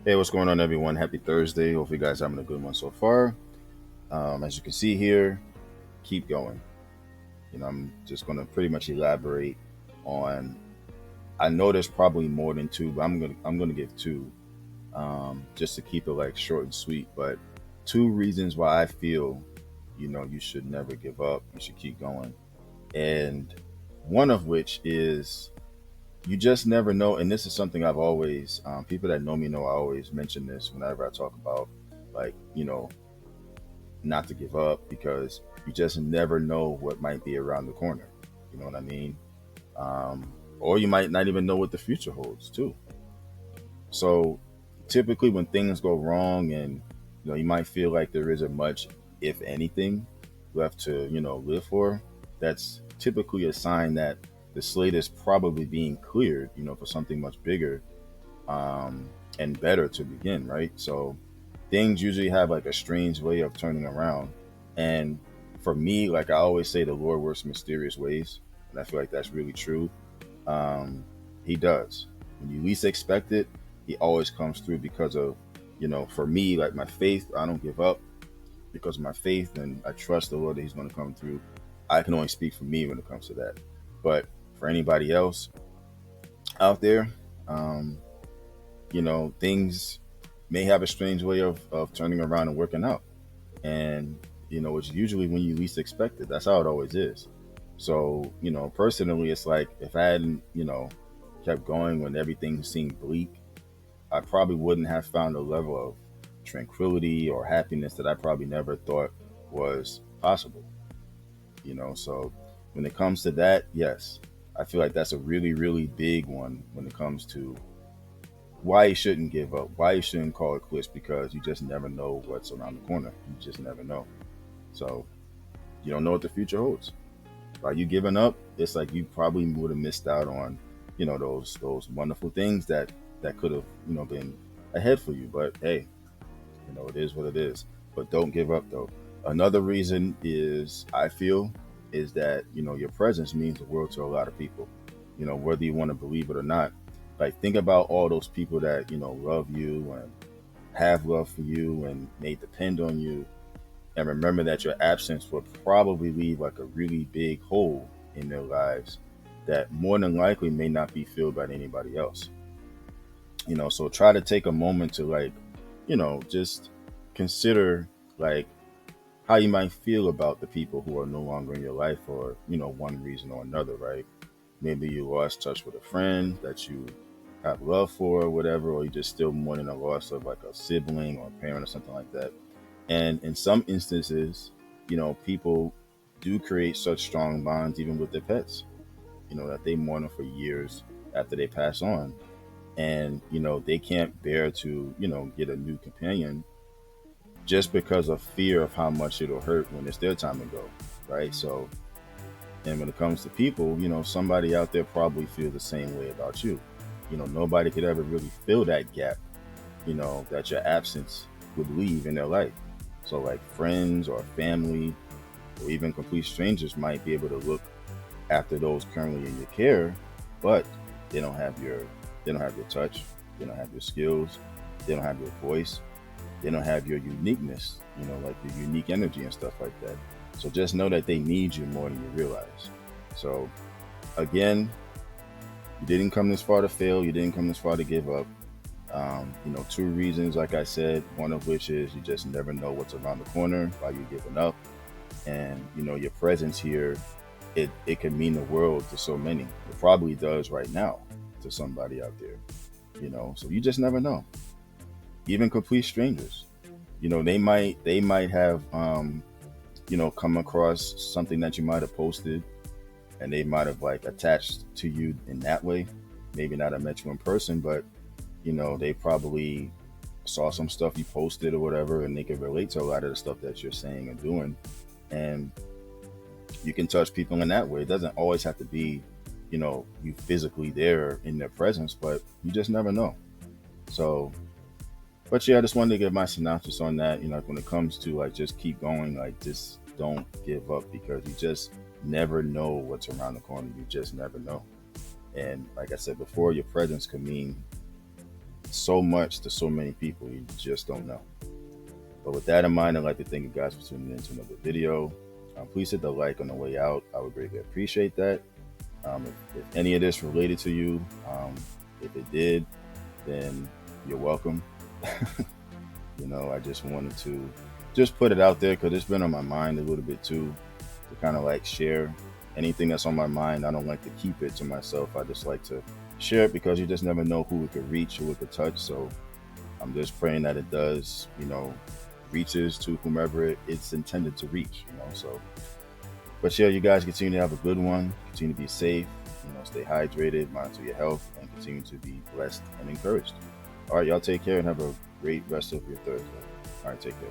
Hey, what's going on, everyone? Happy Thursday. Hope you guys having a good one so far. As you can see here, keep going. I'm just going to pretty much elaborate on. I know there's probably more than two, but I'm gonna give two, just to keep it like short and sweet. But two reasons why I feel, you should never give up. You should keep going, and one of which is you just never know. And this is something I've always, people that know me know I always mention this whenever I talk about, like, not to give up, because you just never know what might be around the corner. You know what I mean? Or you might not even know what the future holds too. So typically when things go wrong, and you might feel like there isn't much, if anything, left to live for, that's typically a sign that the slate is probably being cleared, for something much bigger, um, and better to begin, right? So things usually have like a strange way of turning around. And for me, like I always say, the Lord works mysterious ways. And I feel like that's really true. Um, he does. When you least expect it, he always comes through because of, for me, like my faith, I don't give up because of my faith, and I trust the Lord that he's going to come through. I can only speak for me when it comes to that. But for anybody else out there, um, things may have a strange way of turning around and working out. And, it's usually when you least expect it. That's how it always is. So, personally, it's like if I hadn't, kept going when everything seemed bleak, I probably wouldn't have found a level of tranquility or happiness that I probably never thought was possible. So when it comes to that, yes, I feel like that's a really, really big one when it comes to why you shouldn't give up, why you shouldn't call it quits, because you just never know what's around the corner. You just never know. So you don't know what the future holds. By you giving up, it's like you probably would have missed out on, those wonderful things that could have, been ahead for you. But hey, it is what it is. But don't give up though. Another reason is I feel is that your presence means the world to a lot of people. Whether you want to believe it or not. Like think about all those people that love you and have love for you and may depend on you, and remember that your absence will probably leave like a really big hole in their lives that more than likely may not be filled by anybody else. So try to take a moment to like, just consider like how you might feel about the people who are no longer in your life for, one reason or another, right? Maybe you lost touch with a friend that you have love for or whatever, or you just still mourning a loss of like a sibling or a parent or something like that. And in some instances, people do create such strong bonds even with their pets, that they mourn them for years after they pass on. And, they can't bear to, get a new companion just because of fear of how much it'll hurt when it's their time to go. Right. So, and when it comes to people, somebody out there probably feel the same way about you. Nobody could ever really fill that gap, that your absence would leave in their life. So like friends or family or even complete strangers might be able to look after those currently in your care, but they don't have your they don't have your touch, they don't have your skills, they don't have your voice, they don't have your uniqueness, like your unique energy and stuff like that. So just know that they need you more than you realize. So again, you didn't come this far to fail, you didn't come this far to give up. Two reasons, like I said, one of which is you just never know what's around the corner while you're giving up. And, your presence here, it can mean the world to so many. It probably does right now to somebody out there, so you just never know. Even complete strangers, they might have, come across something that you might have posted, and they might have like attached to you in that way. Maybe not have met you in person, but they probably saw some stuff you posted or whatever, and they can relate to a lot of the stuff that you're saying and doing. And you can touch people in that way. It doesn't always have to be, you physically there in their presence, but you just never know. So, but yeah, I just wanted to give my synopsis on that. When it comes to like just keep going, like just don't give up, because you just never know what's around the corner. You just never know. And like I said before, your presence could mean so much to so many people, you just don't know. But with that in mind, I'd like to thank you guys for tuning in to another video. Please hit the like on the way out. I would greatly appreciate that. If any of this related to you, if it did, then you're welcome. I just wanted to just put it out there because it's been on my mind a little bit too, to kind of like share anything that's on my mind. I don't like to keep it to myself. I just like to share it because you just never know who it could reach, who it could touch. So I'm just praying that it does, reaches to whomever it's intended to reach, So, but yeah, you guys continue to have a good one. Continue to be safe, stay hydrated, monitor your health, and continue to be blessed and encouraged. All right, y'all take care and have a great rest of your Thursday. All right, take care.